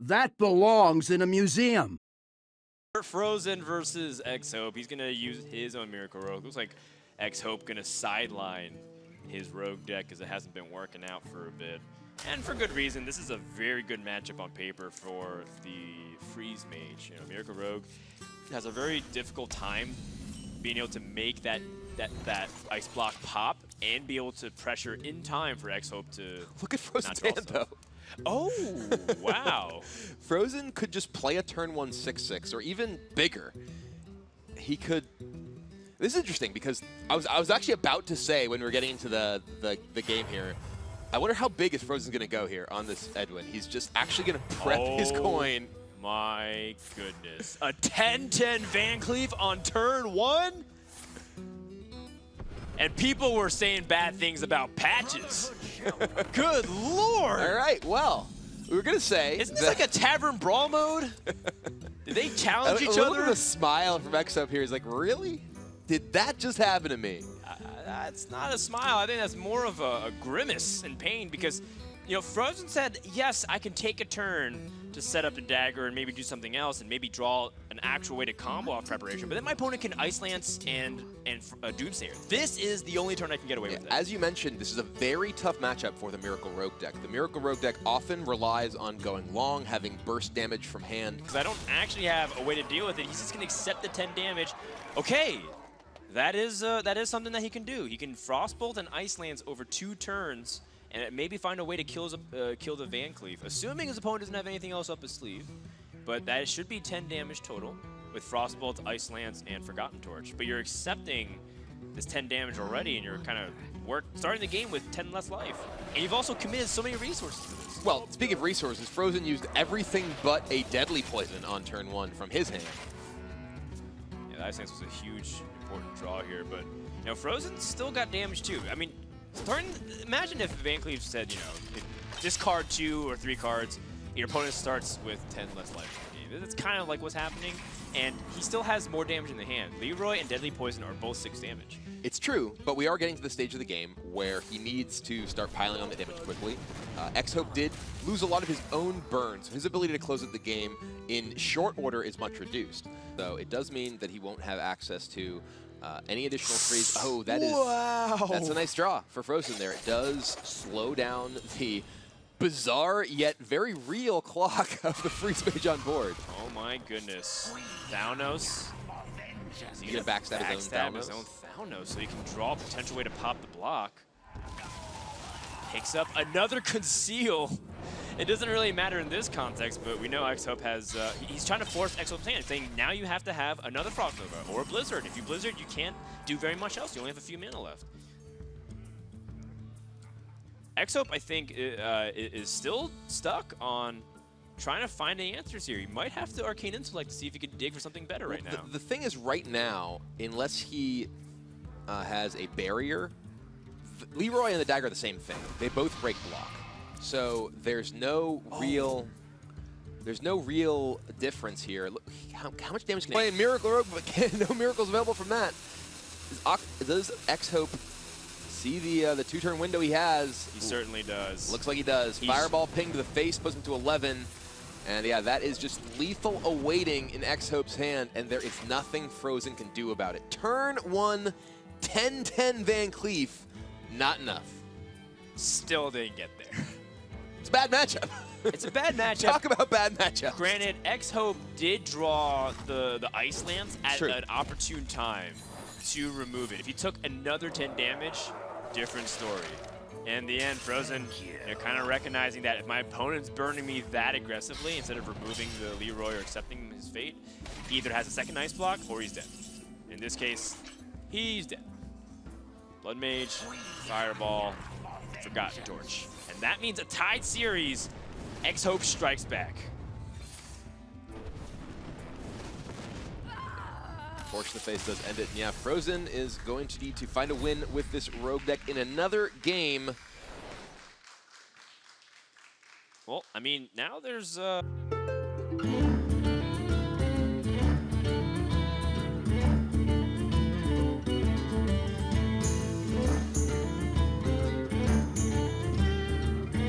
That belongs in a museum. Frozen versus X-Hope. He's going to use his own Miracle Rogue. Looks like X-Hope going to sideline his Rogue deck because it hasn't been working out for a bit. And for good reason. This is a very good matchup on paper for the Freeze Mage. You know, Miracle Rogue has a very difficult time being able to make that ice block pop and be able to pressure in time for X-Hope to Look at Frozen's hand, though. Oh, wow. Frozen could just play a turn 1 6/6, or even bigger. He could. This is interesting because I was actually about to say when we were getting into the game here, I wonder how big is Frozen going to go here on this Edwin. He's just actually going to prep his coin. My goodness. A 10-10 Van Cleef on turn 1? And people were saying bad things about patches. Good lord! All right, well, we were going to say... Isn't this like a tavern brawl mode? Did they challenge each other? A little bit of a smile from X-Hope here. He's like, really? Did that just happen to me? That's not a smile. I think that's more of a grimace and pain because, you know, Frozen said, yes, I can take a turn to set up the dagger and maybe do something else and maybe draw an actual way to combo off preparation. But then my opponent can Ice Lance and Doomsayer. This is the only turn I can get away with it. As you mentioned, this is a very tough matchup for the Miracle Rogue deck. The Miracle Rogue deck often relies on going long, having burst damage from hand. Because I don't actually have a way to deal with it. He's just going to accept the 10 damage. Okay, that is something that he can do. He can Frostbolt and Ice Lance over 2 turns and maybe find a way to kill the Van Cleef, assuming his opponent doesn't have anything else up his sleeve. But that should be 10 damage total with Frostbolt, Ice Lance, and Forgotten Torch. But you're accepting this 10 damage already, and you're kind of starting the game with 10 less life. And you've also committed so many resources to this. Well, speaking of resources, Frozen used everything but a deadly poison on turn 1 from his hand. Yeah, the Ice Lance was a huge, important draw here, but you know, Frozen still got damage too. I mean, imagine if Van Cleef said, you know, discard 2 or 3 cards, your opponent starts with 10 less life. That's kind of like what's happening, and he still has more damage in the hand. Leroy and Deadly Poison are both 6 damage. It's true, but we are getting to the stage of the game where he needs to start piling on the damage quickly. X-Hope did lose a lot of his own burns, so his ability to close out the game in short order is much reduced. So it does mean that he won't have access to any additional freeze. Oh, that's a nice draw for Frozen there. It does slow down the bizarre yet very real clock of the Freeze Mage on board. Oh my goodness. Thanos. He's going to backstab his own Thanos so he can draw a potential way to pop the block. Picks up another Conceal. It doesn't really matter in this context, but we know X-Hope has, he's trying to force X-Hope's hand, saying now you have to have another Frost Nova or a Blizzard. If you Blizzard, you can't do very much else. You only have a few mana left. X-Hope, I think, is still stuck on trying to find any answers here. He might have to Arcane Intellect to see if he can dig for something better right now. The thing is, right now, unless he has a barrier, Leroy and the Dagger are the same thing. They both break block. So there's no real difference here. Look, how much damage can he play in Miracle Rogue, but no miracles available from that. Does X-Hope see the 2-turn window he has? He certainly does. Looks like he does. Fireball ping to the face, puts him to 11. And yeah, that is just lethal awaiting in X-Hope's hand, and there is nothing Frozen can do about it. Turn 1, 10-10 Van Cleef, not enough. Still didn't get there. It's a bad matchup. It's a bad matchup. Talk about bad matchups. Granted, X-Hope did draw the Ice Lance at an opportune time to remove it. If he took another 10 damage, different story. In the end, Frozen, kind of recognizing that if my opponent's burning me that aggressively, instead of removing the Leroy or accepting his fate, he either has a second ice block or he's dead. In this case, he's dead. Blood Mage, Fireball, Forgotten Torch. And that means a tied series. X-Hope strikes back. Torch to the face does end it. And yeah, Frozen is going to need to find a win with this Rogue deck in another game. Well, I mean, now there's